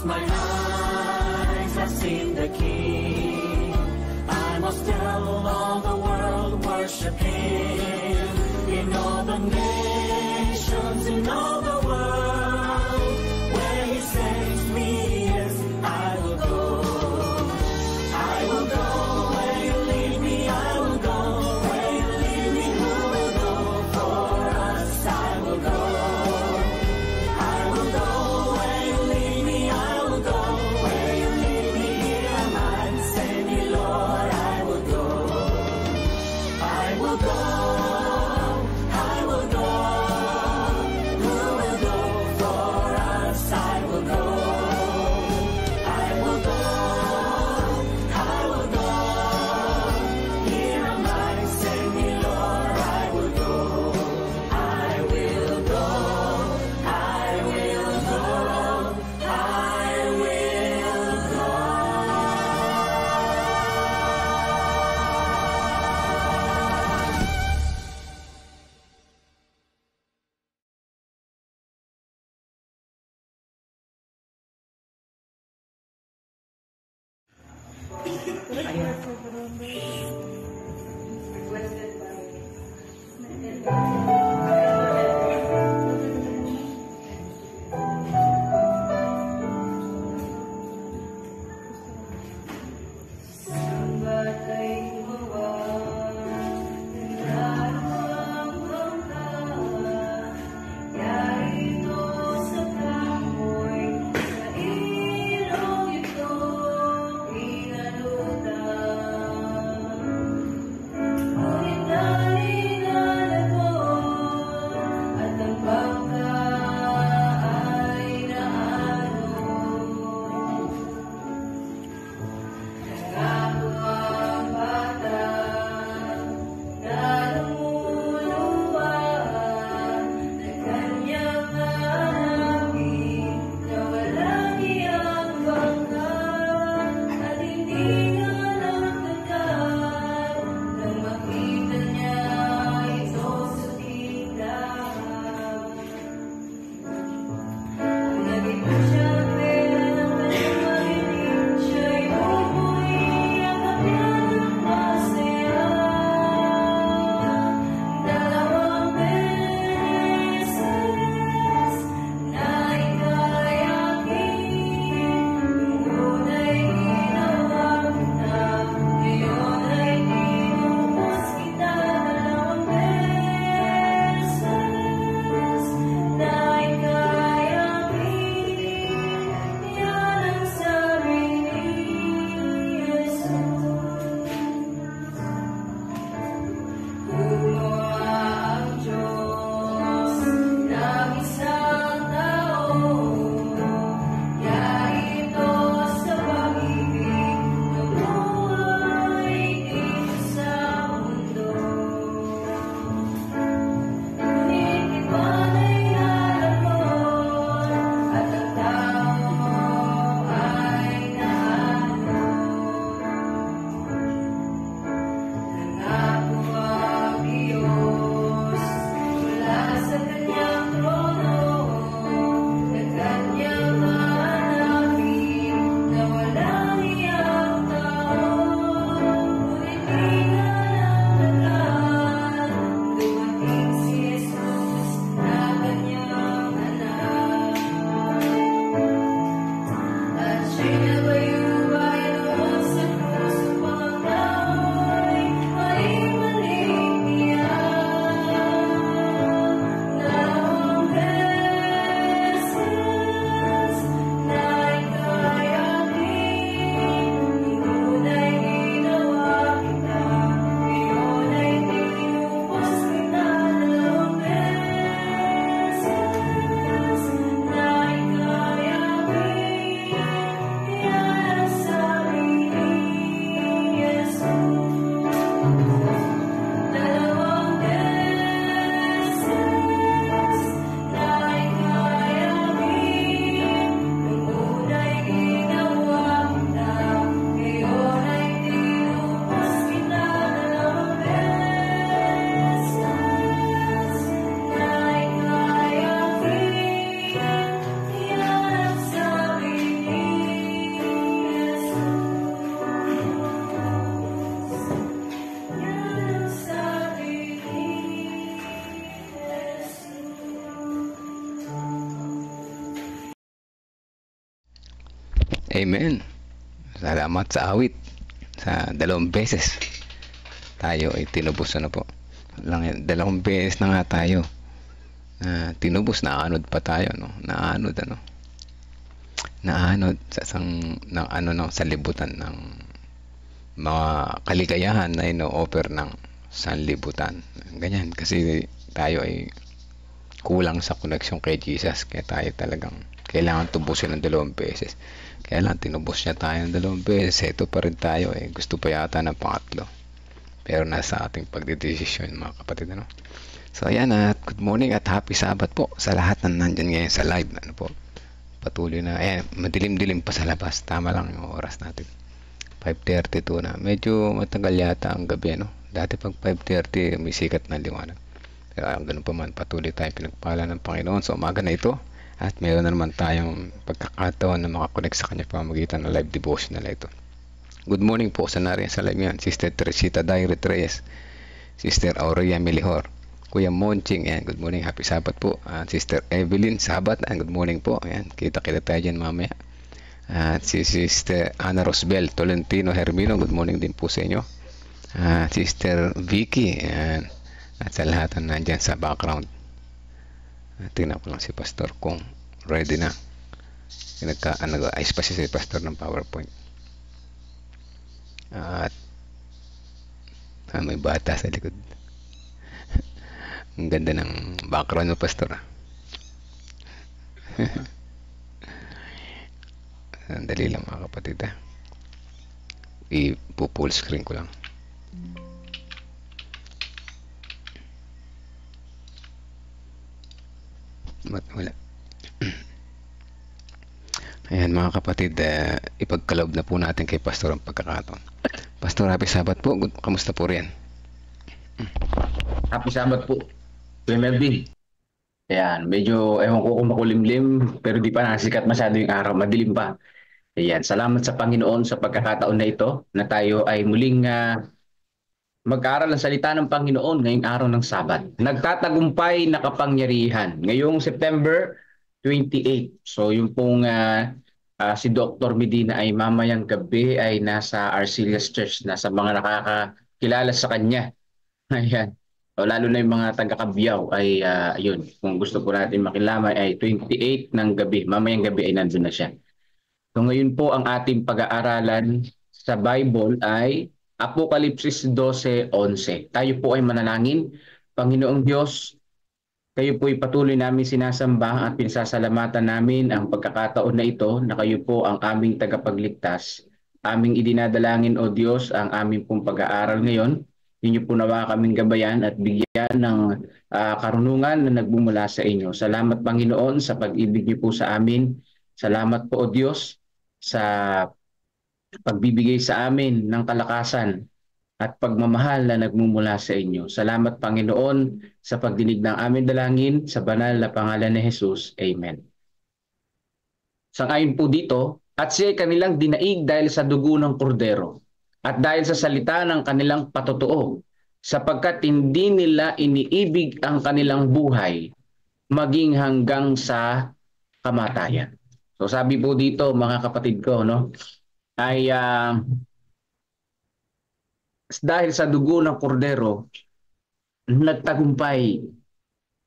my eyes have seen the King. I must tell all the world, worship Him. In all the nations, in all the world, where He sends me, yes, I will go. I will go where You lead me, I will go. Where You lead me, who will go for us? I will go. I will go where You lead me, I will go. Where You lead me, here am I. Send me, Lord, I will go. I will go. I will go. Who will go for us? I will go. I will go. I will go. Here am I. Send me, Lord, I will go. I will go. I will go. I will go. Ngunit Amen. Salamat sa awit. Sa 2 beses tayo ay tinubos po. Lang 2 beses na nga tayo. Tinubos, naanod pa tayo, no? Naanod sa sa libutan ng mga kaligayahan na ino-offer ng sanlibutan. Ganyan, kasi tayo ay kulang sa koneksyon kay Jesus, kaya tayo talagang kailangan tubusin ng 2 beses. Kaya lang tinubos niya tayo ng 2 beses, ito pa rin tayo, gusto pa yata ng pangatlo. Pero nasa ating pagdedesisyon, mga kapatid, ano? So ayan, at good morning at happy Sabbath po sa lahat na nandyan ngayon sa live. Patuloy na, madilim-dilim pa sa labas. Tama lang yung oras natin. 5:32 na. Medyo matagal yata ang gabi, no? Dati pag 5:30 may sikat na liwanag. Pero ganun pa man, patuloy tayong pinagpala ng Panginoon sa umaga na ito. At meron na naman tayong pagkakataon na makakonect sa kanya pamagitan ng live devotional na ito. Good morning po sa nariyan sa live ngayon. Sister Teresita Diary Reyes, Sister Aurelia Melihor, Kuya Monching, good morning, happy Sabbath po. Sister Evelyn Sabat, good morning po. Kita-kita tayo dyan mamaya. At si Sister Ana Rosbel Tolentino Hermino, good morning din po sa inyo. Sister Vicky, at sa lahat na nandyan sa background. Tingnan ko lang si Pastor kung ready na. Nag-ayos pa si Pastor ng PowerPoint. At may bata sa likod. Ang ganda ng background mo, Pastor. Sandali lang, mga kapatid. Ipo-full screen ko lang. Wala. Ayan, mga kapatid, ipagkaloob na po natin kay Pastor ang pagkakataon. Pastor, happy Sabbath po. Kamusta po riyan? Happy Sabbath po, Kuya Melvin. Ayan, medyo ewan ko kung makulimlim, pero di pa nasikat masyado yung araw, madilim pa. Ayan, salamat sa Panginoon sa pagkakataon na ito na tayo ay muling mag-aaral ang salita ng Panginoon ngayong araw ng Sabat. Nagtatagumpay na kapangyarihan ngayong September 28. So yung pong si Dr. Medina ay mamayang gabi ay nasa Arcelius Church na, sa mga nakakakilala sa kanya. Ayan. O, lalo na yung mga taga-Cabiao ay yun. Kung gusto po natin makilamay ay 28 ng gabi. Mamayang gabi ay nandun na siya. So ngayon po ang ating pag-aaralan sa Bible ay Apokalipsis 12:11. Tayo po ay manalangin. Panginoong Diyos, kayo po ay patuloy namin sinasamba at pinasasalamatan namin ang pagkakataon na ito na kayo po ang aming tagapagligtas. Aming idinadalangin, O Diyos, ang aming pong pag-aaral ngayon. Ninyo po nawa kaming gabayan at bigyan ng karunungan na nagmumula sa inyo. Salamat, Panginoon, sa pag-ibig niyo po sa amin. Salamat po, O Diyos, sa pagbibigay sa amin ng kalakasan at pagmamahal na nagmumula sa inyo. Salamat, Panginoon, sa pagdinig ng aming dalangin sa banal na pangalan ni Jesus. Amen. Sangayon po dito, at siya kanilang dinaig dahil sa dugo ng kordero at dahil sa salita ng kanilang patotoo, sapagkat hindi nila iniibig ang kanilang buhay maging hanggang sa kamatayan. So sabi po dito, mga kapatid ko, no, ay dahil sa dugo ng kordero, nagtagumpay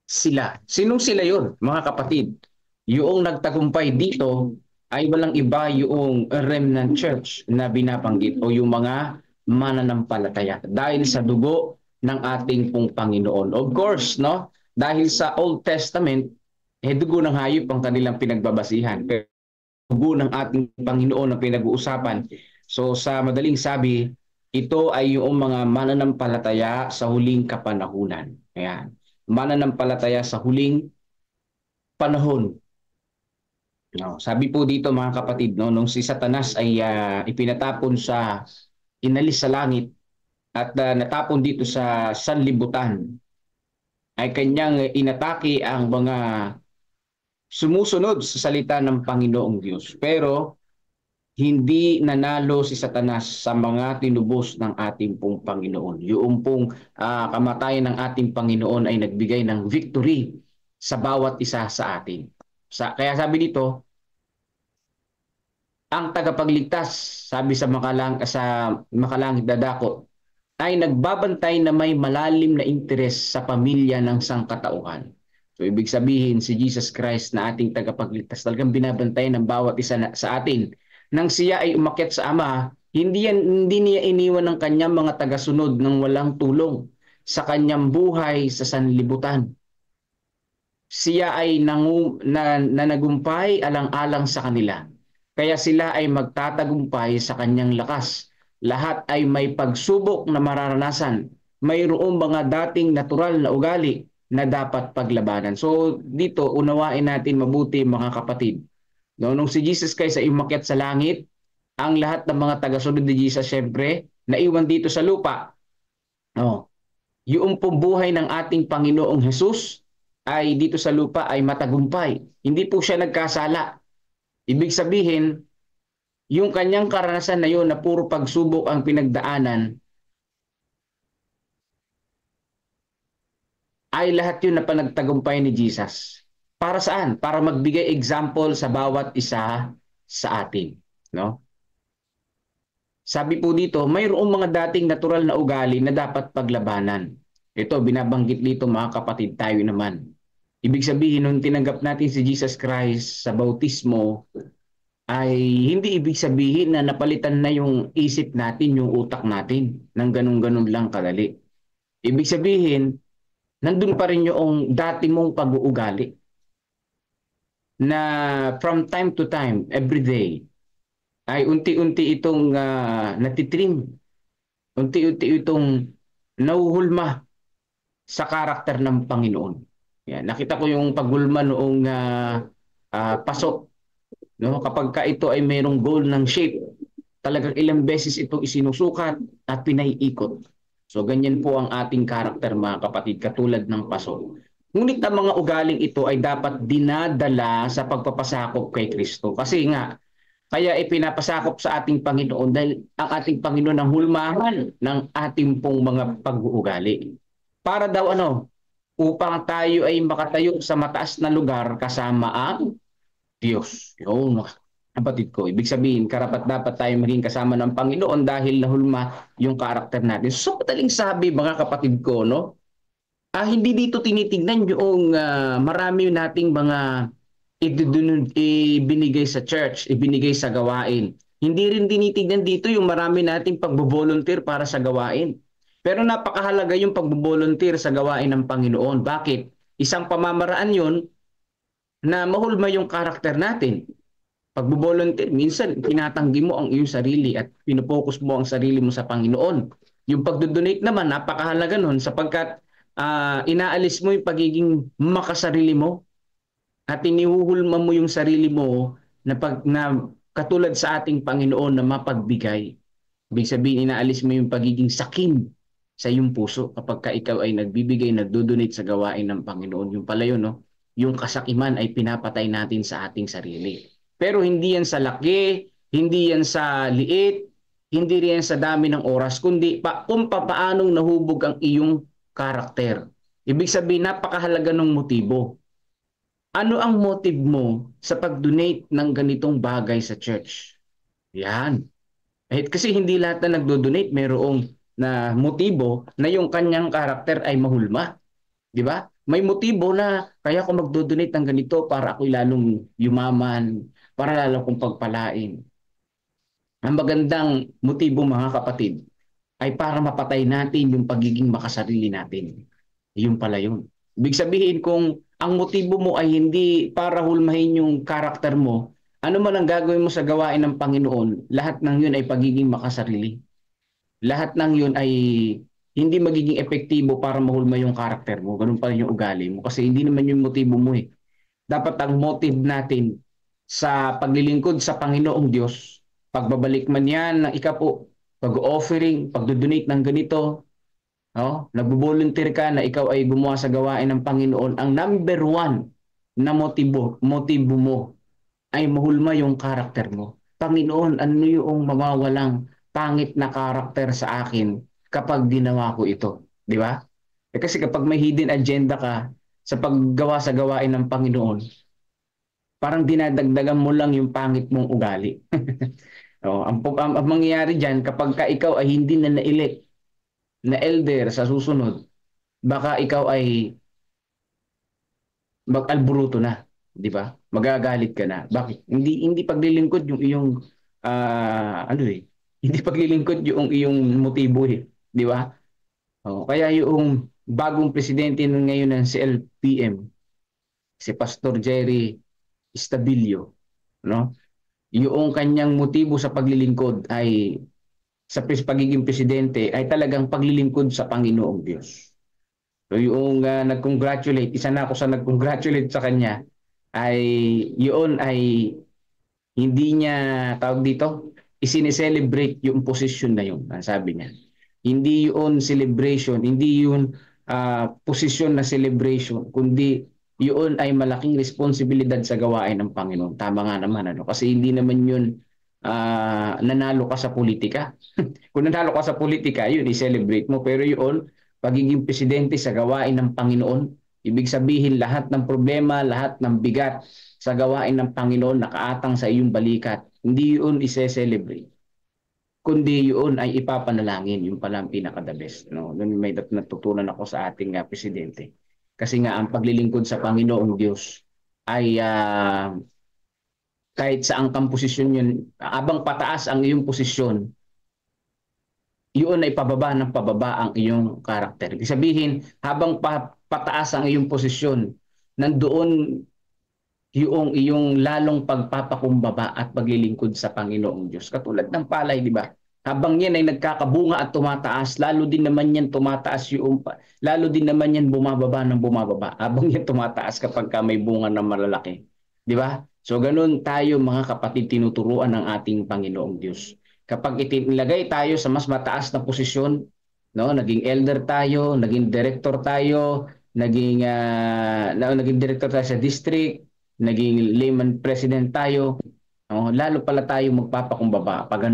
sila. Sinong sila yun, mga kapatid? Yung nagtagumpay dito ay walang iba yung remnant church na binabanggit o yung mga mananampalataya dahil sa dugo ng ating pong Panginoon. Of course, no? Dahil sa Old Testament, dugo ng hayop ang kanilang pinagbabasihan. Pero dugo ng ating Panginoon ang pinag-uusapan. So sa madaling sabi, ito ay yung mga mananampalataya sa huling kapanahunan. Ayan. Mananampalataya sa huling panahon. No, sabi po dito, mga kapatid, no, nung si Satanas ay ipinatapon inalis sa langit at natapon dito sa sanlibutan, ay kanyang inatake ang mga sumusunod sa salita ng Panginoong Diyos. Pero hindi nanalo si Satanas sa mga tinubos ng ating pong Panginoon. Yung pong kamatayan ng ating Panginoon ay nagbigay ng victory sa bawat isa sa atin. Kaya sabi dito, ang tagapagligtas, sabi sa makalangit na dako, ay nagbabantay na may malalim na interes sa pamilya ng sangkatauhan. So ibig sabihin si Jesus Christ na ating tagapagligtas talagang binabantay ng bawat isa sa atin. Nang siya ay umakyat sa Ama, hindi niya iniwan ng kanyang mga tagasunod ng walang tulong sa kanyang buhay sa sanlibutan. Siya ay nanagumpay alang-alang sa kanila. Kaya sila ay magtatagumpay sa kanyang lakas. Lahat ay may pagsubok na mararanasan. Mayroong mga dating natural na ugali na dapat paglabanan. So dito, unawain natin mabuti mga kapatid. No, nung si Jesus Christ ay umakyat sa langit, ang lahat ng mga tagasunod ni Jesus, syempre, naiwan dito sa lupa. No, yung buhay ng ating Panginoong Hesus ay dito sa lupa ay matagumpay. Hindi po siya nagkasala. Ibig sabihin, yung kanyang karanasan na yun na puro pagsubok ang pinagdaanan, ay lahat yun na panagtagumpay ni Jesus. Para saan? Para magbigay example sa bawat isa sa atin. No? Sabi po dito, mayroong mga dating natural na ugali na dapat paglabanan. Ito, binabanggit dito mga kapatid, tayo naman. Ibig sabihin, nung tinanggap natin si Jesus Christ sa bautismo, ay hindi ibig sabihin na napalitan na yung isip natin, yung utak natin, ng ganun-ganun lang kadali. Ibig sabihin, nandun pa rin yung dati mong pag-uugali na from time to time, every day, ay unti-unti itong natitrim, unti-unti itong nauhulma sa karakter ng Panginoon. Yan, nakita ko yung paghulma noong pasok. No? Kapag ka ito ay mayroong goal ng shape, talagang ilang beses itong isinusukat at pinaiikot. So ganyan po ang ating karakter mga kapatid, katulad ng pasok. Ngunit ang mga ugaling ito ay dapat dinadala sa pagpapasakop kay Kristo. Kasi nga, kaya ipinapasakop sa ating Panginoon dahil ang ating Panginoon ang hulmahan ng ating pong mga pag-uugali. Para daw upang tayo ay makatayo sa mataas na lugar kasama ang Diyos. Yun, kapatid ko. Ibig sabihin, karapat-dapat tayo maging kasama ng Panginoon dahil nahulma yung karakter natin. So, madaling sabi, mga kapatid ko, no? Hindi dito tinitignan yung marami nating mga ibinigay sa church, ibinigay sa gawain. Hindi rin tinitignan dito yung marami nating pagbo-volunteer para sa gawain. Pero napakahalaga yung pagbo-volunteer sa gawain ng Panginoon. Bakit? Isang pamamaraan yun na mahulma yung karakter natin. Pagbo-volunteer, minsan tinatanggi mo ang iyong sarili at pinopokus mo ang sarili mo sa Panginoon. Yung pagdodonate naman, napakahalaga nun sapagkat inaalis mo yung pagiging makasarili mo at inihuhulma mo yung sarili mo na katulad sa ating Panginoon na mapagbigay. Ibig sabihin, inaalis mo yung pagiging sakim sa iyong puso kapag ka ikaw ay nagbibigay, nagdodonate sa gawain ng Panginoon. Yung pala yun, no? Yung kasakiman ay pinapatay natin sa ating sarili. Pero hindi yan sa laki, hindi yan sa liit, hindi rin yan sa dami ng oras, kundi kung paanong nahubog ang iyong karakter. Ibig sabihin, napakahalaga ng motibo. Ano ang motive mo sa pag-donate ng ganitong bagay sa church? Yan. Kasi hindi lahat na nagdo-donate mayroong na motibo na yung kanyang karakter ay mahulma. Di ba? May motibo na kaya ko magdo-donate ng ganito para ako'y lalong yumaman, para lalong kong pagpalain. Ang magandang motibo mga kapatid ay para mapatay natin yung pagiging makasarili natin. Yung pala yun. Ibig sabihin kung ang motibo mo ay hindi para hulmahin yung karakter mo, ano man ang gagawin mo sa gawain ng Panginoon, lahat ng yun ay pagiging makasarili. Lahat ng yun ay hindi magiging epektibo para mahulma yung karakter mo. Ganun pa rin yung ugali mo. Kasi hindi naman yung motibo mo eh. Dapat ang motive natin sa paglilingkod sa Panginoong Diyos, pagbabalik man yan ng ikapo, pag-offering, pagdodonate ng ganito, no? Nagbo-volunteer ka na ikaw ay gumawa sa gawain ng Panginoon, ang number one na motibo mo ay mahulma yung karakter mo. Panginoon, ano yung mawawalang pangit na karakter sa akin kapag ginawa ko ito? Di ba? Kasi kapag may hidden agenda ka sa paggawa sa gawain ng Panginoon, parang dinadagdagan mo lang yung pangit mong ugali. Ang mangyayari dyan, kapag ka ikaw ay hindi na na-elect na elder sa susunod, baka ikaw ay mag-alburuto na, di ba? Magagalit ka na. Bakit? Hindi paglilingkod yung iyong ano eh, hindi paglilingkod yung iyong motibo eh, di ba? Kaya yung bagong presidente ngayon ng CLPM, si Pastor Jerry Estabilio, no? Yung kanyang motibo sa paglilingkod ay sa pagiging presidente ay talagang paglilingkod sa Panginoong Diyos. So yung nag-congratulate, isa na ako sa nag-congratulate sa kanya, ay yun ay hindi niya, tawag dito, isineselebrate yung posisyon na yun, ang sabi niya. Hindi yun celebration, hindi yun posisyon na celebration, kundi yun ay malaking responsibilidad sa gawain ng Panginoon. Tama nga naman, ano? Kasi hindi naman yun nanalo ka sa politika. Kung nanalo ka sa politika, yun, i-celebrate mo. Pero yun, pagiging presidente sa gawain ng Panginoon, ibig sabihin lahat ng problema, lahat ng bigat sa gawain ng Panginoon nakaatang sa iyong balikat. Hindi yun i-celebrate, kundi yun ay ipapanalangin. Yung pala ang pinaka-the best. No? Doon may natutunan ako sa ating presidente. Kasi nga ang paglilingkod sa Panginoong Diyos ay kahit saan kang posisyon yun, abang pataas ang iyong posisyon, yun ay pababa ng pababa ang iyong karakter. Ibig sabihin, habang pataas ang iyong posisyon, nandoon yung iyong lalong pagpapakumbaba at paglilingkod sa Panginoong Diyos. Katulad ng palay, di ba? Habang yan ay nagkakabunga at tumataas, lalo din naman yan tumataas lalo din naman yan bumababa ng bumababa. Habang yan tumataas kapag may bunga na malalaki. Di ba? So ganun tayo mga kapatid, tinuturuan ng ating Panginoong Diyos. Kapag itinilagay tayo sa mas mataas na posisyon, no, naging elder tayo, naging director tayo, naging director tayo sa district, naging layman president tayo, lalo pala tayo magpapakumbaba. Pag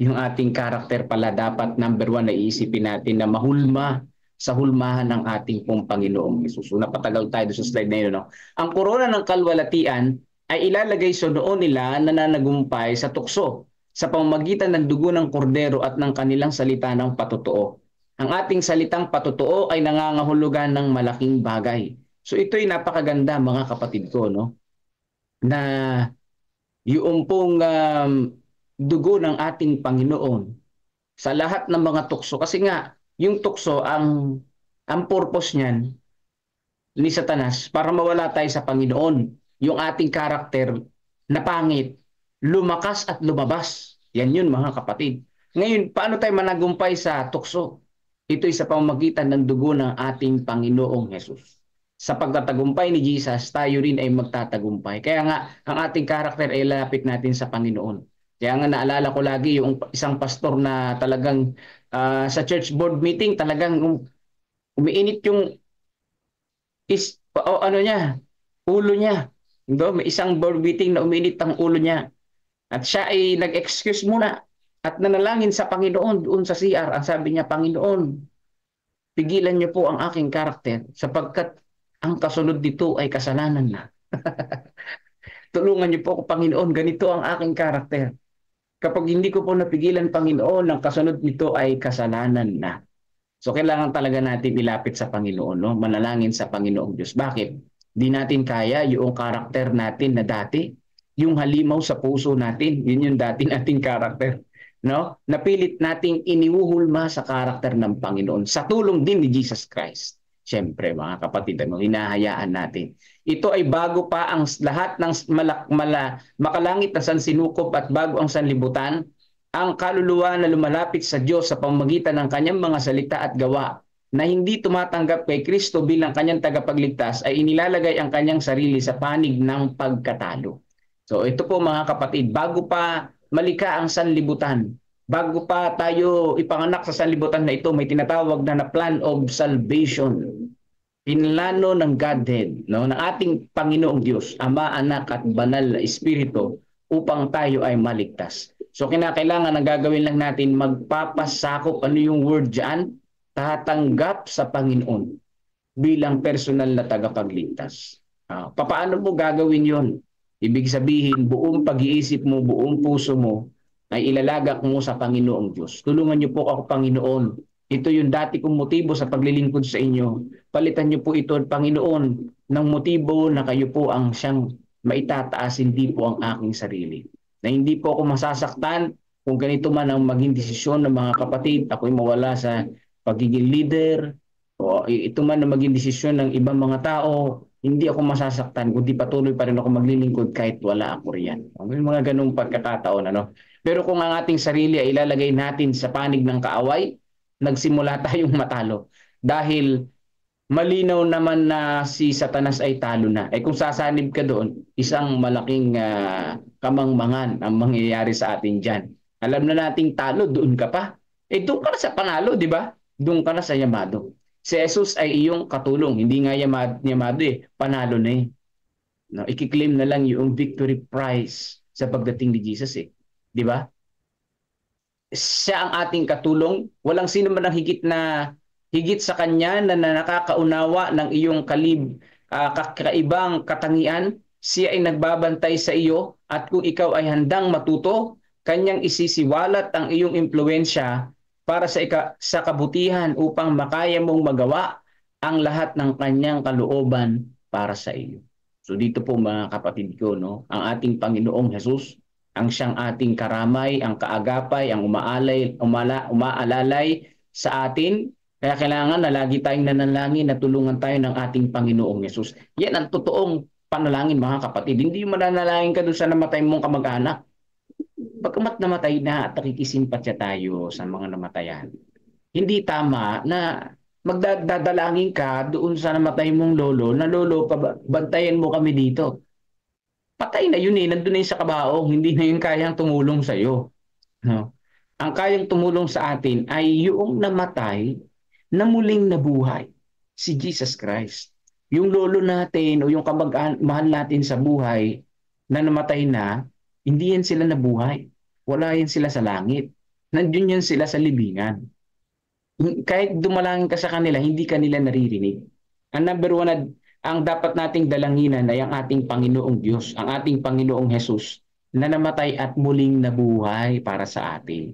yung ating karakter pala dapat number 1 na iisipin natin na mahulma sa hulmahan ng ating pong Panginoong Hesus. So, napatagal tayo sa slide na yun. No? Ang korona ng kalwalatian ay ilalagay sa noon nila na nananagumpay sa tukso sa pamamagitan ng dugo ng kordero at ng kanilang salita ng patotoo. Ang ating salitang patotoo ay nangangahulugan ng malaking bagay. So ito'y napakaganda mga kapatid ko, no? Na yung pong dugo ng ating Panginoon sa lahat ng mga tukso. Kasi nga, yung tukso, ang purpose niyan ni Satanas para mawala tayo sa Panginoon. Yung ating karakter na pangit, lumakas at lumabas. Yan yun mga kapatid. Ngayon, paano tayo managumpay sa tukso? Ito'y sa pamamagitan ng dugo ng ating Panginoong Hesus. Sa pagtatagumpay ni Jesus, tayo rin ay magtatagumpay. Kaya nga, ang ating karakter ay lapit natin sa Panginoon. Kaya nga naalala ko lagi yung isang pastor na talagang sa church board meeting, talagang umiinit yung ulo niya. May isang board meeting na umiinit ang ulo niya. At siya ay nag-excuse muna at nanalangin sa Panginoon doon sa CR. Ang sabi niya, Panginoon, pigilan niyo po ang aking karakter sapagkat ang kasunod dito ay kasalanan na. Tulungan niyo po ako, Panginoon, ganito ang aking karakter. Kapag hindi ko po napigilan, Panginoon, ang kasunod nito ay kasalanan na. So kailangan talaga natin ilapit sa Panginoon, no? Manalangin sa Panginoong Diyos. Bakit? Di natin kaya yung karakter natin na dati, yung halimaw sa puso natin, yun yung dati nating karakter, no? Napilit nating iniuhulma sa karakter ng Panginoon sa tulong din ni Jesus Christ. Siyempre mga kapatid, hinahayaan natin. Ito ay bago pa ang lahat ng makalangit na sansinukob at bago ang sanlibutan, ang kaluluwa na lumalapit sa Diyos sa pamamagitan ng kanyang mga salita at gawa na hindi tumatanggap kay Kristo bilang kanyang tagapagligtas ay inilalagay ang kanyang sarili sa panig ng pagkatalo. So ito po mga kapatid, bago pa malika ang sanlibutan, bago pa tayo ipanganak sa sanlibutan na ito, may tinatawag na plan of salvation. Pinlano ng Godhead, no, ng ating Panginoong Diyos, Ama, Anak at Banal na Espiritu upang tayo ay maligtas. So kinakailangan ang gagawin lang natin, magpapasakop, ano yung word dyan? Tatanggap sa Panginoon bilang personal na tagapagligtas. Papaano mo gagawin yon? Ibig sabihin, buong pag-iisip mo, buong puso mo, ay ilalagak mo sa Panginoong Diyos. Tulungan niyo po ako, Panginoon. Ito yung dati kong motibo sa paglilingkod sa inyo. Palitan niyo po ito, Panginoon, ng motibo na kayo po ang siyang maitataas, hindi po ang aking sarili. Na hindi po ako masasaktan kung ganito man ang maging desisyon ng mga kapatid. Ako'y mawala sa pagiging leader, o ito man ang maging desisyon ng ibang mga tao, hindi ako masasaktan, kundi patuloy pa rin ako maglilingkod kahit wala ako riyan. May mga ganung pagkakataon, ano? Pero kung ang ating sarili ay ilalagay natin sa panig ng kaaway, nagsimula tayong matalo. Dahil malinaw naman na si Satanas ay talo na. Kung sasanib ka doon, isang malaking kamangmangan ang mangyayari sa atin dyan. Alam na nating talo, doon ka pa. Doon ka na sa panalo, di ba? Doon ka na sa yamado. Si Jesus ay iyong katulong. Hindi nga yamado panalo na eh. No, ikiklaim na lang yung victory prize sa pagdating ni Jesus eh. Di ba? Siya ang ating katulong. Walang sino man ang higit sa kanya na nakakaunawa ng iyong kakaibang katangian. Siya ay nagbabantay sa iyo at kung ikaw ay handang matuto, kanyang isisiwalat ang iyong impluensya para sa kabutihan upang makaya mong magawa ang lahat ng kanyang kalooban para sa iyo. So dito po mga kapatid ko, no, ang ating Panginoong Jesus, ang siyang ating karamay, ang kaagapay, ang umaalalay sa atin. Kaya kailangan na lagi tayong nanalangin na tulungan tayo ng ating Panginoong Jesus. Yan ang totoong panalangin mga kapatid. Hindi mananalangin ka doon sa namatay mong kamag-anak. Pagkamat namatay na at nakikisimpatya tayo sa mga namatayan. Hindi tama na magdadalangin ka doon sa namatay mong lolo, na lolo, bantayan mo kami dito. Patay na yun eh, nandun na yun sa kabaong, hindi na yun kayang tumulong sa iyo. No? Ang kayang tumulong sa atin ay yung namatay na muling nabuhay, si Jesus Christ. Yung lolo natin o yung kamag-mahal natin sa buhay na namatay na, hindi yan sila nabuhay. Wala yan sila sa langit. Nandun yan sila sa libingan. Kahit dumalangin ka sa kanila, hindi kanila naririnig. Ang number one, ang dapat nating dalanginan ay ang ating Panginoong Diyos, ang ating Panginoong Jesus, na namatay at muling nabuhay para sa atin.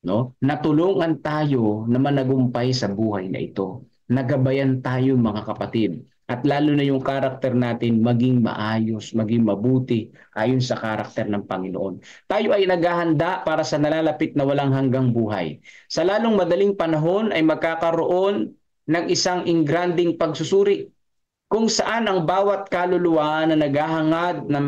No? Natulungan tayo na managumpay sa buhay na ito. Nagabayan tayo mga kapatid. At lalo na yung karakter natin maging maayos, maging mabuti ayon sa karakter ng Panginoon. Tayo ay naghahanda para sa nalalapit na walang hanggang buhay. Sa lalong madaling panahon ay magkakaroon ng isang ingranding pagsusuri kung saan ang bawat kaluluwa na naghahangad na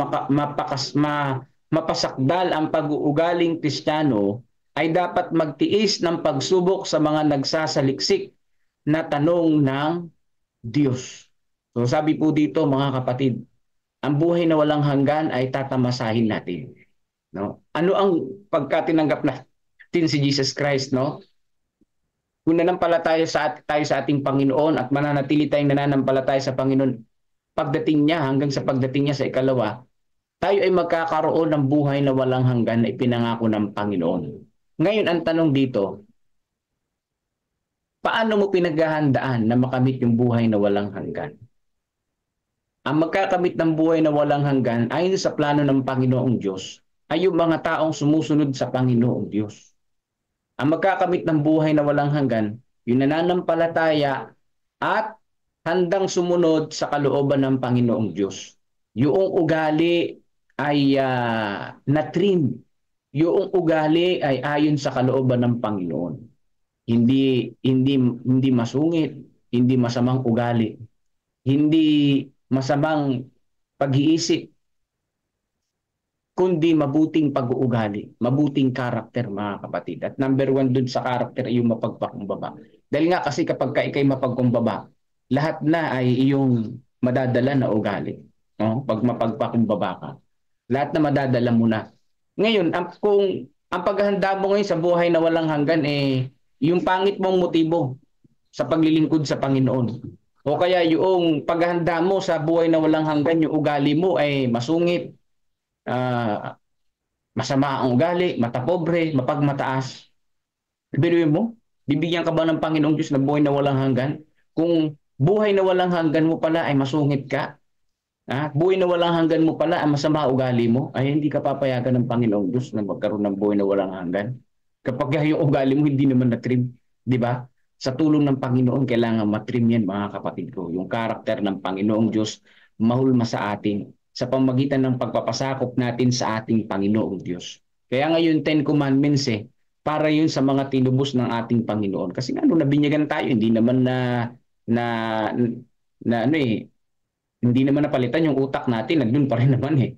mapasakdal ang pag-uugaling Kristiyano ay dapat magtiis ng pagsubok sa mga nagsasaliksik na tanong ng Diyos. So sabi po dito mga kapatid, ang buhay na walang hanggan ay tatamasahin natin. No? Ano ang pagkatinanggap natin si Jesus Christ, no? Kung nanampalataya tayo sa ating Panginoon at mananatili tayong nananampalataya sa Panginoon pagdating niya, hanggang sa pagdating niya sa ikalawa, tayo ay magkakaroon ng buhay na walang hanggan na ipinangako ng Panginoon. Ngayon ang tanong dito, paano mo pinaghahandaan na makamit yung buhay na walang hanggan? Ang magkakamit ng buhay na walang hanggan ayon sa plano ng Panginoong Diyos ay yung mga taong sumusunod sa Panginoong Diyos. Ang magkakamit ng buhay na walang hanggan, yung nananampalataya at handang sumunod sa kalooban ng Panginoong Diyos. Yung ugali ay na-trim. Yung ugali ay ayon sa kalooban ng Panginoon. Hindi masungit, hindi masamang ugali, hindi masamang pag-iisip, kundi mabuting pag-uugali, mabuting karakter mga kapatid. At number one dun sa karakter ay yung mapagpakumbaba. Dahil nga kasi kapag ikay mapagkumbaba, lahat na ay iyong madadala na ugali. No? Pag mapagpakumbaba ka, lahat na madadala mo na. Ngayon, kung ang paghahanda mo ngayon sa buhay na walang hanggan, yung pangit mong motibo sa paglilingkod sa Panginoon. O kaya yung paghahanda mo sa buhay na walang hanggan, yung ugali mo ay masungit, masama ang ugali, matapobre, mapagmataas. Biruin mo, bibigyan ka ba ng Panginoong Diyos na buhay na walang hanggan? Kung buhay na walang hanggan mo pala ay masungit ka, Buhay na walang hanggan mo pala, ang masama ugali mo, ay hindi ka papayagan ng Panginoong Diyos na magkaroon ng buhay na walang hanggan. Kapag yung ugali mo hindi naman na-trim, di ba? Sa tulong ng Panginoon, kailangan matrim yan, mga kapatid ko. Yung karakter ng Panginoong Diyos, mahulma sa atin sa pamagitan ng pagpapasakop natin sa ating Panginoong Diyos. Kaya ngayon, 10 Commandments para yun sa mga tinubos ng ating Panginoon. Kasi nga, nung nabinyagan tayo, hindi naman na, na ano hindi naman napalitan yung utak natin, nandun pa rin naman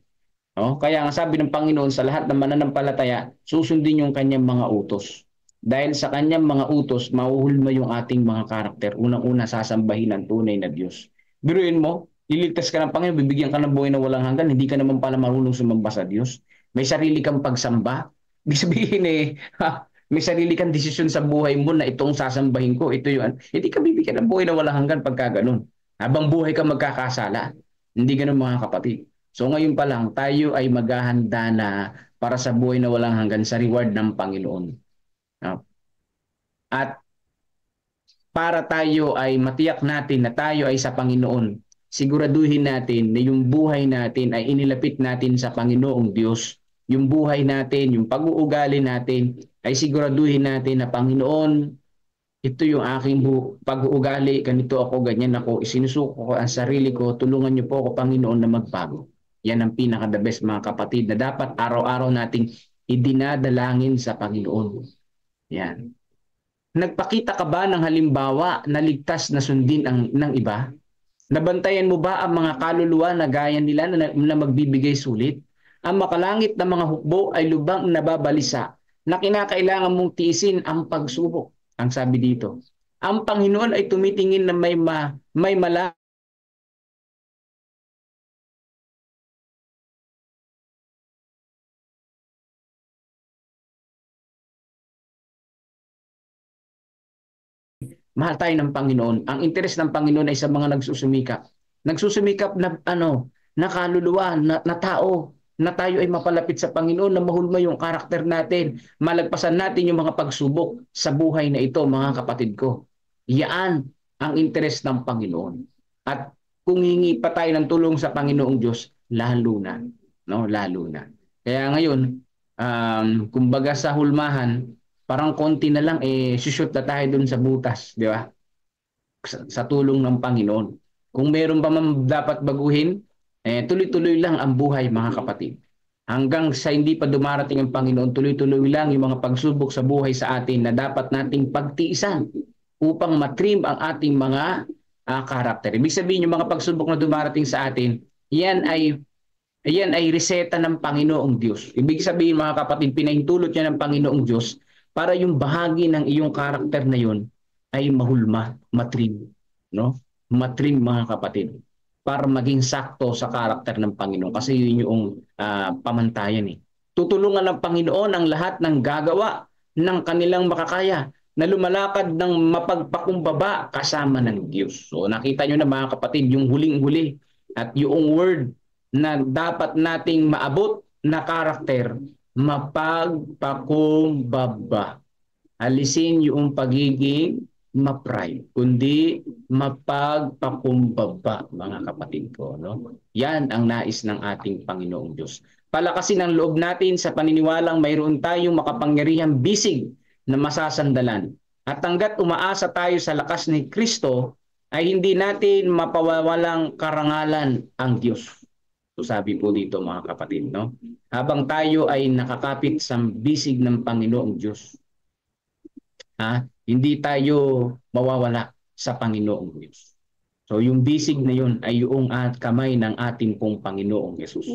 Kaya nga sabi ng Panginoon sa lahat ng mananampalataya, susundin yung kanyang mga utos. Dahil sa kanyang mga utos, mahuhulma yung ating mga karakter. Unang-una, sasambahin ang tunay na Diyos. Biruin mo, liligtas ka ng Panginoon, bibigyan ka ng buhay na walang hanggan, hindi ka naman pala marunong sumamba sa Diyos. May sarili kang pagsamba. Ibig sabihin may sarili kang desisyon sa buhay mo na itong sasambahin ko, ito yun. Hindi ka bibigyan ng buhay na walang hanggan pagka ganun. Habang buhay ka magkakasala. Hindi ganun, mga kapatid. So ngayon pa lang, tayo ay maghahanda na para sa buhay na walang hanggan sa reward ng Panginoon. At para tayo ay matiyak natin na tayo ay sa Panginoon, siguraduhin natin na yung buhay natin ay inilapit natin sa Panginoong Diyos. Yung buhay natin, yung pag-uugali natin, ay siguraduhin natin na Panginoon, ito yung aking pag-uugali, ganito ako, ganyan ako, isinusuko ko ang sarili ko, tulungan niyo po ako, Panginoon, na magbago. Yan ang pinaka-the best, mga kapatid, na dapat araw-araw nating idinadalangin sa Panginoon. Yan. Nagpakita ka ba ng halimbawa na ligtas na sundin ng iba? Nabantayan mo ba ang mga kaluluwa na gaya nila na magbibigay sulit? Ang makalangit na mga hukbo ay lubang nababalisa na kinakailangan mong tiisin ang pagsubok. Ang sabi dito, ang Panginoon ay tumitingin na may malalim mahal tayo ng Panginoon. Ang interes ng Panginoon ay sa mga nagsusumikap. Nagsusumikap na kaluluwa, na tao, na tayo ay mapalapit sa Panginoon, na mahulma yung karakter natin. Malagpasan natin yung mga pagsubok sa buhay na ito, mga kapatid ko. Yan ang interes ng Panginoon. At kung hingi pa tayo ng tulong sa Panginoong Diyos, lalo na. Lalo na. Kaya ngayon, kumbaga sa hulmahan, parang konti na lang, shoot na tayo dun sa butas, di ba? Sa tulong ng Panginoon. Kung meron pa man dapat baguhin, tuloy-tuloy lang ang buhay, mga kapatid. Hanggang sa hindi pa dumarating ang Panginoon, tuloy-tuloy lang yung mga pagsubok sa buhay sa atin na dapat nating pagtiisan upang matrim ang ating mga karakter. Ibig sabihin, yung mga pagsubok na dumarating sa atin, yan ay reseta ng Panginoong Diyos. Ibig sabihin, mga kapatid, pinahintulot niya ng Panginoong Diyos para yung bahagi ng iyong karakter na yun ay mahulma, matrim. Matrim, mga kapatid. Para maging sakto sa karakter ng Panginoon. Kasi yun yung pamantayan. Tutulungan ng Panginoon ang lahat ng gagawa ng kanilang makakaya na lumalakad ng mapagpakumbaba kasama ng Diyos. So nakita nyo na, mga kapatid, yung huling-huli at yung word na dapat nating maabot na karakter, mapagpakumbaba. Alisin yung pagiging ma-pride, kundi mapagpakumbaba, mga kapatid ko. Yan ang nais ng ating Panginoong Diyos. Palakasin ang loob natin sa paniniwalang mayroon tayong makapangyarihang bisig na masasandalan. At hanggat umaasa tayo sa lakas ni Kristo, ay hindi natin mapawawalang karangalan ang Diyos. So sabi po dito, mga kapatid, habang tayo ay nakakapit sa bisig ng Panginoong Diyos, hindi tayo mawawala sa Panginoong Diyos. So yung bisig na yun ay yung kamay ng ating pong Panginoong Yesus.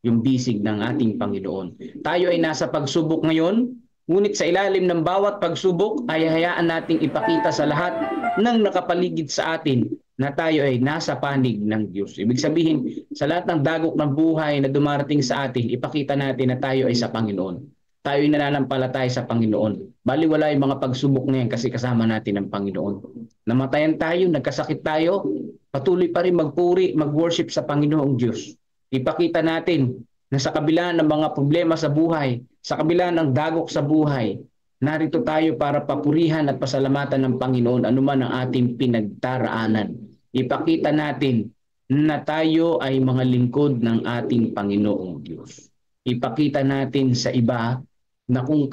Yung bisig ng ating Panginoon. Tayo ay nasa pagsubok ngayon, ngunit sa ilalim ng bawat pagsubok ay hayaan nating ipakita sa lahat ng nakapaligid sa atin na tayo ay nasa panig ng Diyos. Ibig sabihin, sa lahat ng dagok ng buhay na dumarating sa atin, ipakita natin na tayo ay sa Panginoon. Tayo ay nananampalataya sa Panginoon. Baliwala yung mga pagsubok na yan kasi kasama natin ang Panginoon. Namatayan tayo, nagkasakit tayo, patuloy pa rin magpuri, mag-worship sa Panginoong Diyos. Ipakita natin na sa kabila ng mga problema sa buhay, sa kabila ng dagok sa buhay, narito tayo para papurihan at pasalamatan ng Panginoon anuman ang ating pinagdaraanan. Ipakita natin na tayo ay mga lingkod ng ating Panginoong Diyos. Ipakita natin sa iba na kung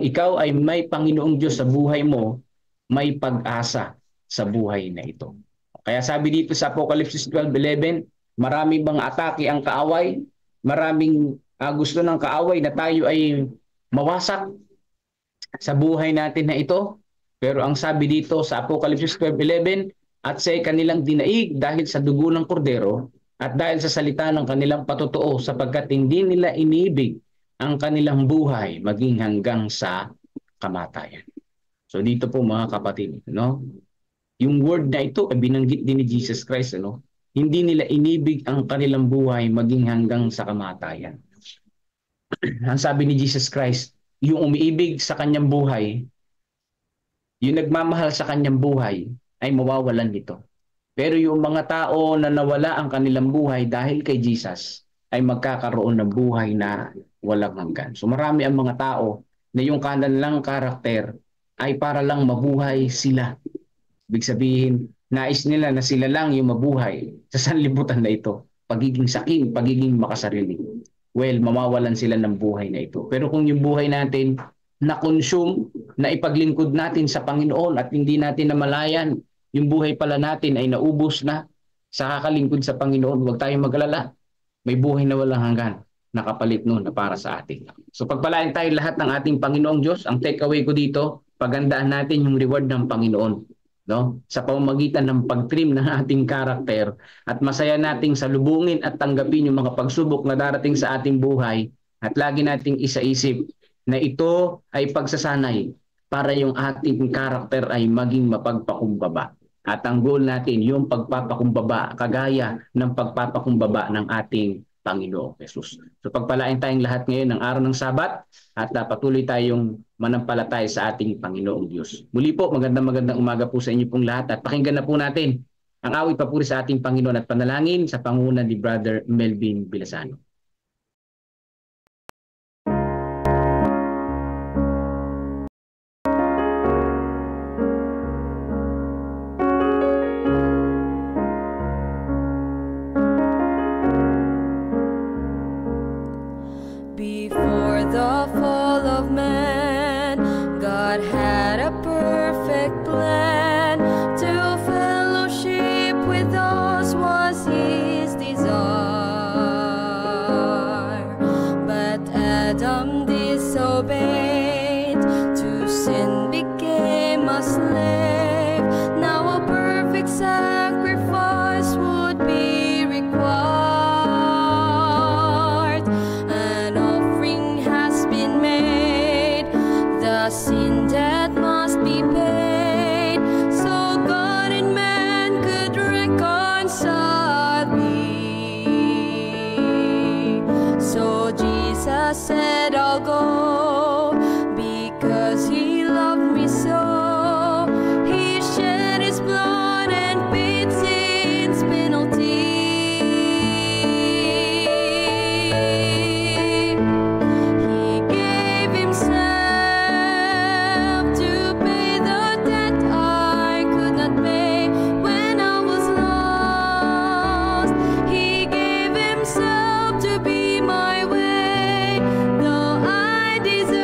ikaw ay may Panginoong Diyos sa buhay mo, may pag-asa sa buhay na ito. Kaya sabi dito sa Apocalypse 12:11, marami bang atake ang kaaway? Maraming gusto ng kaaway na tayo ay mawasak sa buhay natin na ito. Pero ang sabi dito sa Apocalypse 12:11, at sa kanilang dinaig dahil sa dugo ng kordero at dahil sa salita ng kanilang patotoo, sapagkat hindi nila inibig ang kanilang buhay maging hanggang sa kamatayan. So dito po mga kapatid, no? Yung word na ito ay binanggit din ni Jesus Christ, ano? Hindi nila inibig ang kanilang buhay maging hanggang sa kamatayan. Ang sabi ni Jesus Christ, yung umiibig sa kanyang buhay, yung nagmamahal sa kanyang buhay, ay mawawalan nito. Pero yung mga tao na nawala ang kanilang buhay dahil kay Jesus, ay magkakaroon ng buhay na walang hanggan. So marami ang mga tao na yung kanilang karakter ay para lang mabuhay sila. Ibig sabihin, nais nila na sila lang yung mabuhay sa sanlibutan na ito. Pagiging saking, pagiging makasarili. Well, mawawalan sila ng buhay na ito. Pero kung yung buhay natin na-consume, na ipaglingkod natin sa Panginoon at hindi natin namalayan, yung buhay pala natin ay naubos na sa kakalingkod sa Panginoon, huwag tayong mag-alala. May buhay na walang hanggan, nakapalit noon na para sa atin. So pagpalain tayo lahat ng ating Panginoong Diyos. Ang takeaway ko dito, pagandaan natin yung reward ng Panginoon, no? Sa pamamagitan ng pag-trim ng ating karakter at masaya nating salubungin at tanggapin yung mga pagsubok na darating sa ating buhay at lagi nating isaisip na ito ay pagsasanay para yung ating karakter ay maging mapagpakumbaba. At ang goal natin, yung pagpapakumbaba, kagaya ng pagpapakumbaba ng ating Panginoong Jesus. So pagpalain tayong lahat ngayon ng araw ng Sabat at patuloy tayong manampalataya sa ating Panginoong Diyos. Muli po, magandang umaga po sa inyo pong lahat at pakinggan na po natin ang awit papuri sa ating Panginoon at panalangin sa pangunguna ni Brother Melvin Bilasano. Before the fall of man, God had a perfect plan. To fellowship with us was His desire. But Adam disobeyed, to sin became a slave. Now a perfect sacrifice would be required. An offering has been made, the sin debt must be paid, so God and man could reconcile be. So Jesus said, I'll go, because He loved me so. He shed His blood and paid sin's penalty. He gave Himself to pay the debt I could not pay when I was lost. He gave Himself to be my way, though I deserve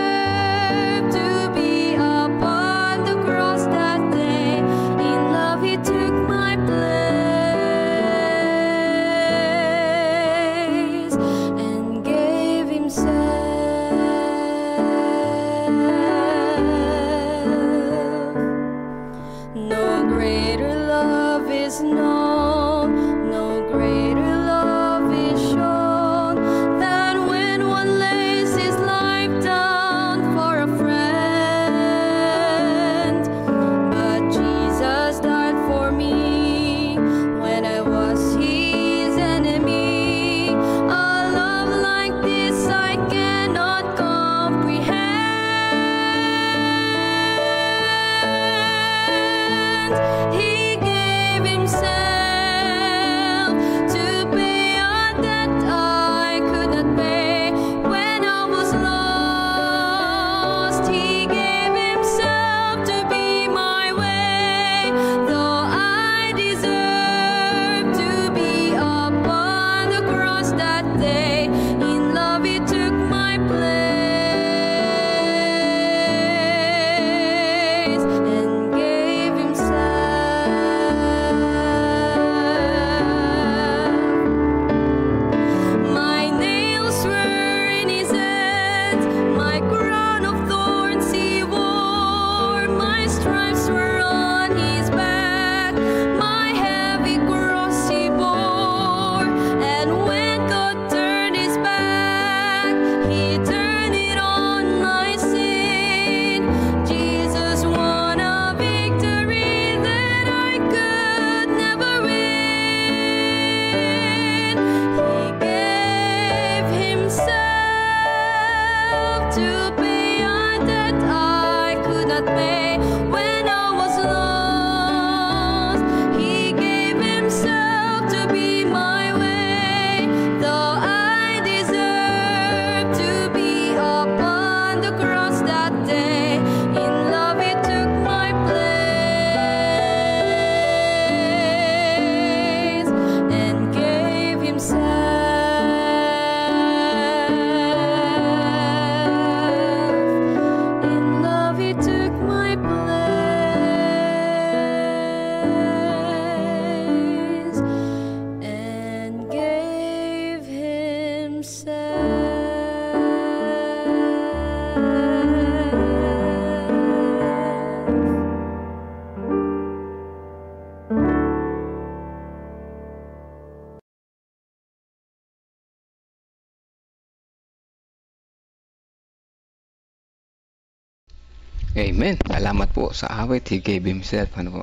Amen. Salamat po sa awit. He gave himself. Ano po?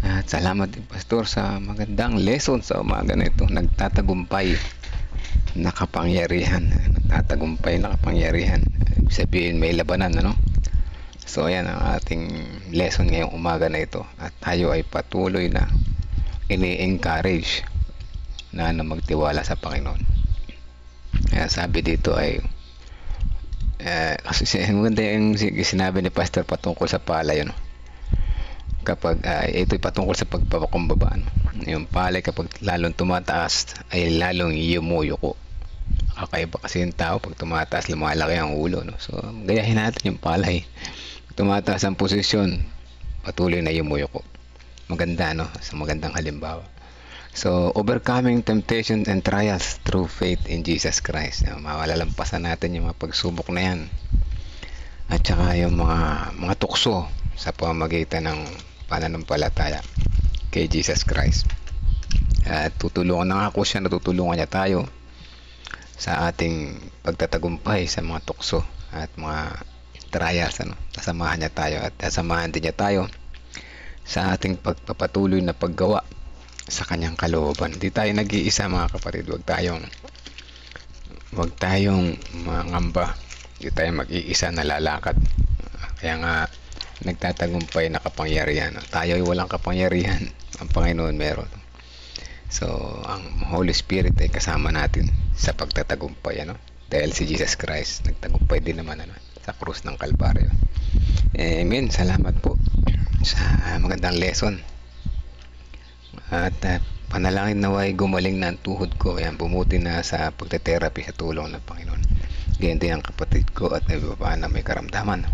At salamat din, Pastor, sa magandang lesson sa umaga na ito. Nagtatagumpay na kapangyarihan. Nagtatagumpay na kapangyarihan. Ibig sabihin, may labanan, ano? So, ayan ang ating lesson ngayong umaga na ito. At tayo ay patuloy na ini-encourage na magtiwala sa Panginoon. Kaya sabi dito ay kasi maganda yung sinabi ni Pastor patungkol sa palay, ano? Kapag ito'y patungkol sa pagpapakumbaba, ano? Yung palay kapag lalong tumataas ay lalong yumuyuko. Kakaiba kasi yung tao pag tumataas lumalaki ang ulo, no? So gayahin natin yung palay. Pag tumataas ang posisyon, patuloy na yumuyuko. Maganda, no? So magandang halimbawa. So, overcoming temptations and trials through faith in Jesus Christ. Malalampasan natin yung mga pagsubok na yan. At saka yung mga tukso sa pamamagitan ng pananampalataya kay Jesus Christ. At tutulungan na ako siya, natutulungan niya tayo sa ating pagtatagumpay sa mga tukso at mga trials. Ano? Kasamahan niya tayo at kasamahan din niya tayo sa ating pagpapatuloy na paggawa sa kanyang kalooban. Hindi tayo nag-iisa, mga kapatid. Huwag tayong mangamba. Hindi tayo mag-iisa na lalakad. Kaya nga nagtatagumpay na kapangyarihan. Tayo ay walang kapangyarihan. Ang Panginoon meron. So, ang Holy Spirit ay kasama natin sa pagtatagumpay, ano? Dahil si Jesus Christ nagtagumpay din naman, ano, sa krus ng Kalbaryo. Amen. Salamat po sa magandang lesson. At panalangin naway gumaling na ang tuhod ko. Ayan, bumuti na sa pagte-therapy sa tulong ng Panginoon. Ganyan din ang kapatid ko at iba na may karamdaman.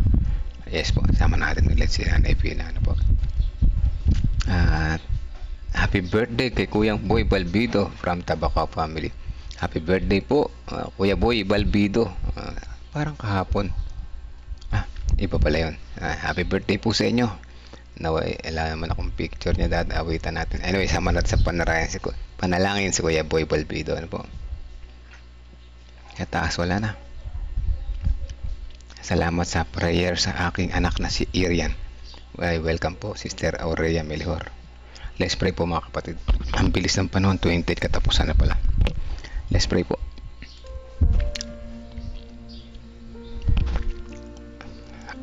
Yes po, sama natin ulit si Nanay Pina. Ano po? Happy birthday kay Kuyang Boy Balbido from Tabaco family. Happy birthday po, Kuya Boy Balbido. Parang kahapon. Iba pala yun. Happy birthday po sa inyo. Naway, alam naman akong picture niya, awitan natin. Anyway, sama natin sa panalangin si Kuya Boy Balbido. Ano po? Kataas, wala na. Salamat sa prayer sa aking anak na si Irian. Welcome po, Sister Aurelia Melhor. Let's pray po, mga kapatid. Ang bilis ng panahon, 28 katapusan na pala. Let's pray po.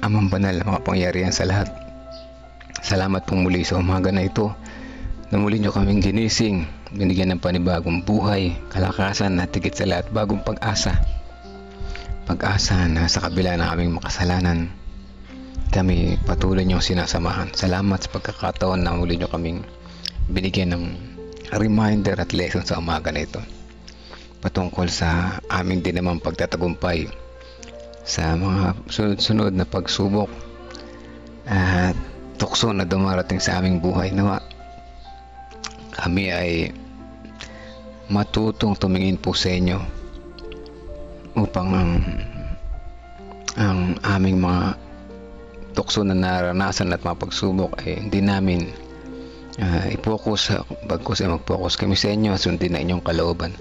Amang banal na makapangyarihan sa lahat, salamat po muli sa umaga na ito na muli nyo kaming ginising, binigyan ng panibagong buhay, kalakasan at higit sa lahat bagong pag-asa. Pag-asa na sa kabila ng aming makasalanan, kami patuloy nyong sinasamahan. Salamat sa pagkakataon na muli nyo kaming binigyan ng reminder at lesson sa umaga na ito patungkol sa aming din namang pagtatagumpay sa mga sunod-sunod na pagsubok at tukso na dumarating sa aming buhay. Nawa kami ay matutong tumingin po sa inyo upang ang aming mga tukso na naranasan at mga pagsubok ay hindi namin i-focus. Bagkus ay mag-focus kami sa inyo, sundin na inyong kalooban.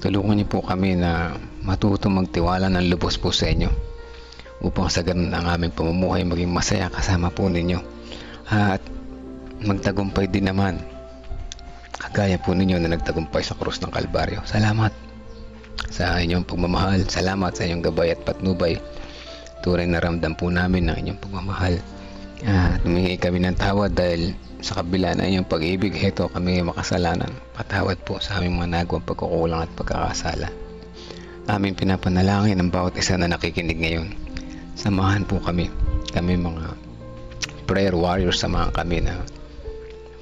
Tulungan niyo po kami na matutong magtiwala ng lubos po sa inyo upang sa ganun ang aming pamumuhay maging masaya kasama po ninyo at magtagumpay din naman kagaya po ninyo na nagtagumpay sa krus ng Kalbaryo. Salamat sa inyong pagmamahal. Salamat sa inyong gabay at patnubay. Tunay na ramdam po namin ang inyong pagmamahal. Humingi kami ng tawad dahil sa kabila na inyong pag-ibig, heto kami makasalanan. Patawad po sa aming mga nagawang pagkukulang at pagkakasala. Aming pinapanalangin ang bawat isa na nakikinig ngayon. Samahan po kami mga prayer warriors, samahan kami na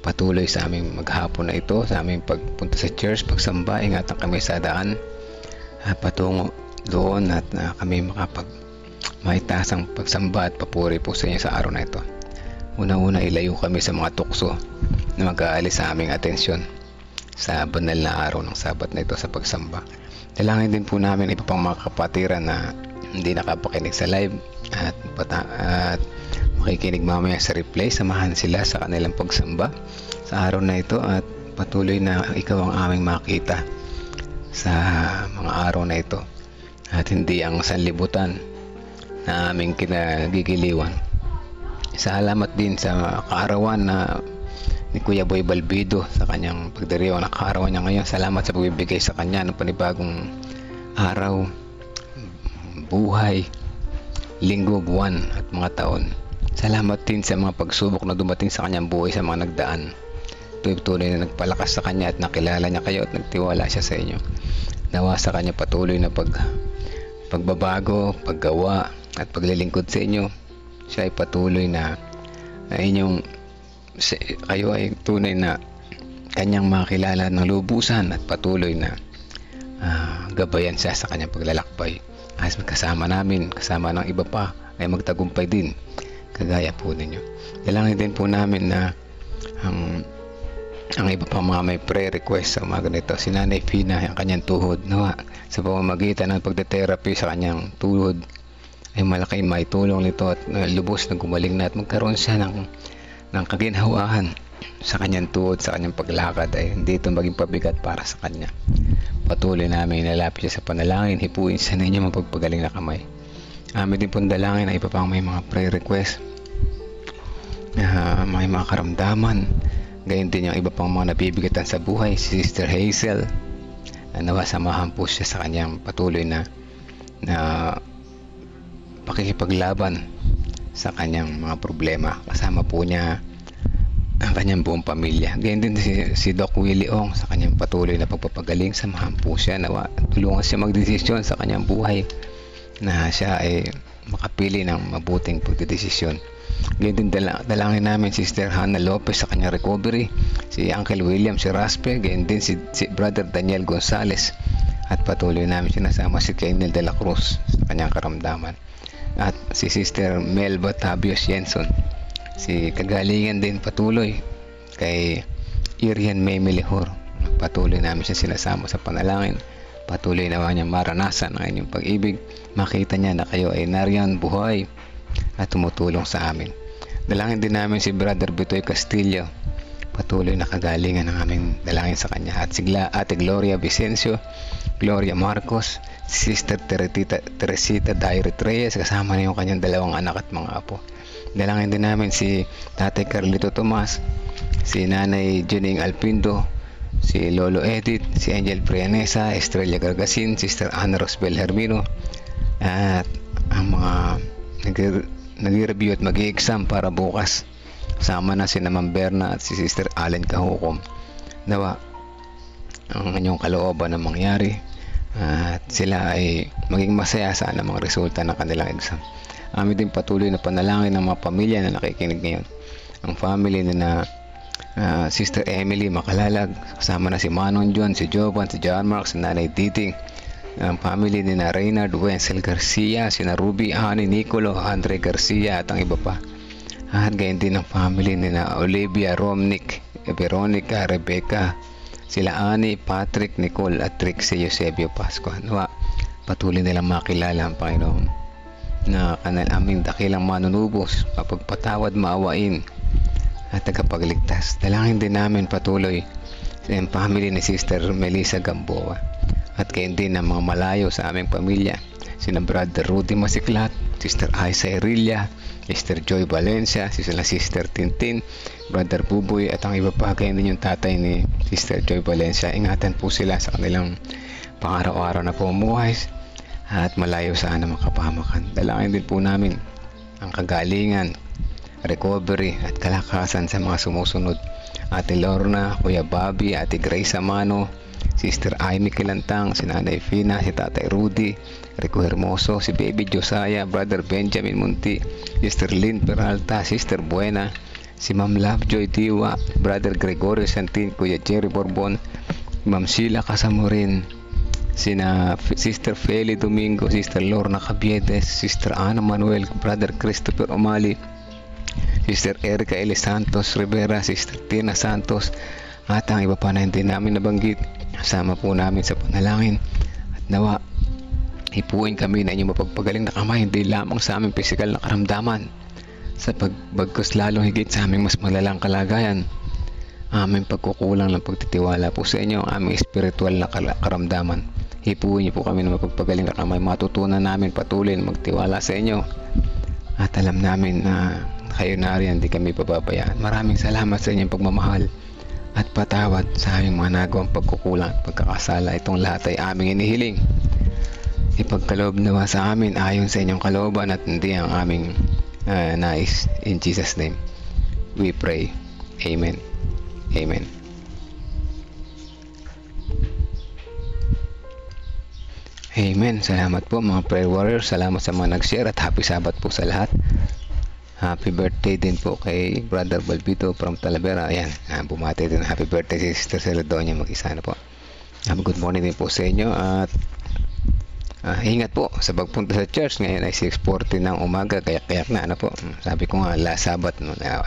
patuloy sa aming maghapon na ito, sa aming pagpunta sa church, pagsamba. Ingatan kami sa daan patungo doon at kami maitasang pagsamba at papuri po sa inyo sa araw na ito. Una-una, ilayo kami sa mga tukso na mag-aalis sa aming atensyon sa banal na araw ng Sabat na ito sa pagsamba. Dalangin din po namin iba pang mga kapatiran na hindi nakapakinig sa live at makikinig mamaya sa replay. Samahan sila sa kanilang pagsamba sa araw na ito at patuloy na ikaw ang aming makita sa mga araw na ito at hindi ang sanlibutan na aming kinagigiliwan. Salamat din sa kaarawan na ni Kuya Boy Balbido sa kanyang pagdiriwang ng kaarawan niya ngayon. Salamat sa pagbibigay sa kanya ng panibagong araw, buhay, linggo, buwan at mga taon. Salamat din sa mga pagsubok na dumating sa kanyang buhay sa mga nagdaan. Tuloy na nagpalakas sa kanya at nakilala niya kayo at nagtiwala siya sa inyo. Nawa sa kanya patuloy na pagbabago, paggawa at paglilingkod sa inyo. Siya ay patuloy na kayo ay tunay na kanyang makilala ng lubusan at patuloy na gabayan siya sa kanyang paglalakbay. As kasama namin, kasama ng iba pa ay magtagumpay din kagaya po ninyo. Dalangin din po namin na ang iba pang mga may prayer request sa mga ganito. Si Nanay Fina, ang kanyang tuhod, nawa sa pamamagitan ng pagte-therapy sa kanyang tuhod ay malaki may tulong nito at lubos na gumaling na at magkaroon siya ng kaginhawaan sa kanyang tuhod, sa kanyang paglakad ay hindi ito maging pabigat para sa kanya. Patuloy namin inalapit siya sa panalangin, hipuin sa ninyo mapagpagaling na kamay. Amin din pong dalangin na iba pang may mga prayer request, may mga karamdaman. Gayon din yung iba pang mga nabibigatan sa buhay. Si Sister Hazel, nawa samahan po siya sa kanyang patuloy na pakikipaglaban sa kanyang mga problema. Kasama po niya ang kanyang buong pamilya. Gayon din si Doc Willie Ong sa kanyang patuloy na pagpapagaling. Samahan po siya, nawa tulungan siya magdesisyon sa kanyang buhay na siya ay makapili ng mabuting pagdedesisyon. Ngayon din dalangin namin Sister Hannah Lopez sa kanyang recovery, si Uncle William, si Raspe, ngayon din si Brother Daniel Gonzales, at patuloy namin sinasama si Kenel de la Cruz sa kanyang karamdaman, at si Sister Melba Tabios Jenson, si kagalingan din patuloy kay Irian May Melihor. Patuloy namin siya sinasama sa panalangin. Patuloy naman niya maranasan ang inyong pag-ibig, makita niya na kayo ay nariyan buhay at tumutulong sa amin. Dalangin din namin si Brother Bitoy Castillo, patuloy na kagalingan ng aming dalangin sa kanya, at sigla Ate Gloria Vicencio, Gloria Marcos, si Sister Teresita Dairet Reyes, kasama na yung kanyang dalawang anak at mga apo. Dalangin din namin si Tatay Carlito Tomas, si Nanay Juning Alpindo, si Lolo Edith, si Angel Prianesa, Estrella Gargasin, Sister Ana Rosbel Hermino, at ang mga nag-review at mag-i-exam para bukas. Sama na si Ma'am Berna at si Sister Allen Kahukom. Nawa ang inyong kalooban na mangyari at sila ay maging masaya sa mga resulta ng kanilang exam. Amin din patuloy na panalangin ng mga pamilya na nakikinig ngayon. Ang family na Sister Emily Makalalag, kasama na si Manon John, si Jovan, si John Mark, si Nanay Titing, ang family ni na Reynard Wenzel Garcia, si na Ruby, Ani Nicolo, Andre Garcia at ang iba pa. At gayon din ang family ni na Olivia Romnick, Veronica, Rebecca, sila Ani, Patrick, Nicole at Trixie Eusebio Pascua. Nawa patuloy nilang makilala ang Panginoon na aming dakilang manunubos, mapagpatawad, maawain at tagapagligtas. Dalangin din namin patuloy sa family ni Sister Melissa Gamboa at gayon din ang mga malayo sa aming pamilya, sina Brother Rudy Masiklat, Sister Aisa Erilla, Sister Joy Valencia, Sister Tintin, Brother Buboy at ang iba pa. Gayon din yung tatay ni Sister Joy Valencia. Ingatan po sila sa kanilang pang-araw-araw na pamumuhay at malayo sa anumang kapahamakan. Dalangin din po namin ang kagalingan, recovery at kalakasan sa mga sumusunod. Ate Lorna, Kuya Bobby, Ate Grace Amano, Sister Amy Kilantang, si Nanay Fina, si Tatay Rudy, Rico Hermoso, si Baby Josiah, Brother Benjamin Munti, Sister Lynn Peralta, Sister Buena, si Ma'am Lovejoy Diwa, Brother Gregorio Santin, Kuya Jerry Borbon, Ma'am Sheila Casamorin, Sister Feli Domingo, Sister Lorna Cabiedes, Sister Ana Manuel, Brother Christopher O'Malley, Sister Erica Eli Santos Rivera, Sister Tina Santos at ang iba pa na hindi namin nabanggit. Kasama po namin sa panalangin at nawa hipuin kami na inyong mapagpagaling na kamay, hindi lamang sa aming pisikal na karamdaman, sa pagbagkos lalong higit sa aming mas malalang kalagayan, aming pagkukulang ng pagtitiwala po sa inyo, ang aming espiritual na karamdaman. Hipuin niyo po kami na magpagpagaling na may matutunan namin patuloy na magtiwala sa inyo. At alam namin na kayo na rin, hindi kami pababayaan. Maraming salamat sa inyong pagmamahal at patawad sa aming mga nagawang pagkukulang at pagkakasala. Itong lahat ay aming inihiling. Ipagkaloob nawa sa amin ayon sa inyong kalooban at hindi ang aming nais. In Jesus' name, we pray. Amen. Amen. Amen. Salamat po mga prayer warriors. Salamat sa mga nag-share at happy Sabbath po sa lahat. Happy birthday din po kay Brother Balbito from Talavera. Ayan, bumati din. Happy birthday si Sister Celedonia. Mag-isa na po. Good morning din po sa inyo at ingat po sa pagpunta sa church. Ngayon ay 6:40 ng umaga. Kayak-kayak na. Ano po? Sabi ko nga last Sabbath,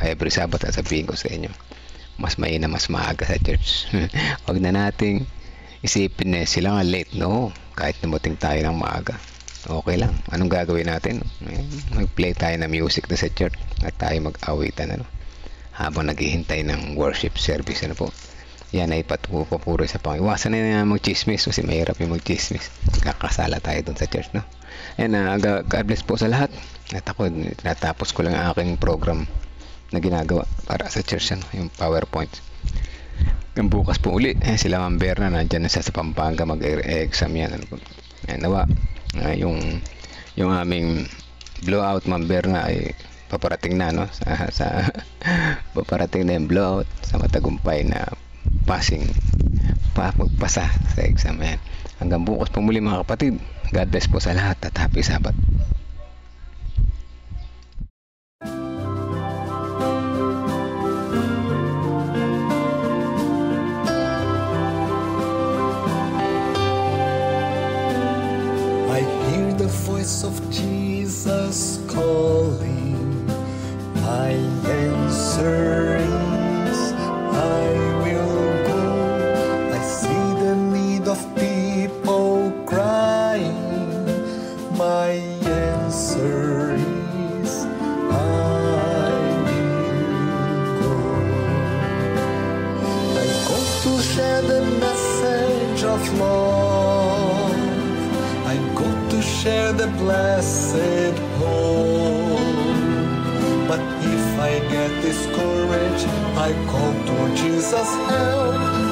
every Sabbath sabihin ko sa inyo. Mas mainam, mas maaga sa church. Huwag na nating isipin na sila nga late. No, kahit namuting tayo ng maaga, okay lang. Anong gagawin natin? Mag-play tayo ng music na sa church at tayo mag-awitan habang naghihintay ng worship service. Ano po? Yan ay papuri sa Panginoon. Iwasan na mag-chismis kasi mahirap yung mag-chismis. Kakasala tayo dun sa church, no? And God bless po sa lahat. At ako, natapos ko lang ang aking program na ginagawa para sa church, yung PowerPoint. Yung bukas po uli, sila Ma'am Berna nandyan na siya sa Pampanga, mag-exam yan. Nawa, yung aming blowout, Ma'am Berna, ay paparating na, no? Paparating na yung blowout sa matagumpay na magpasa sa exam. Ayan. Hanggang bukas po muli mga kapatid. God bless po sa lahat at happy Sabbath. I hear the voice of Jesus calling. My answer is, I will go. I see the need of people crying. My answer is, I will go. I go to share the message of love. I go to share the blessed hope. But if I get discouraged, I call to Jesus' help.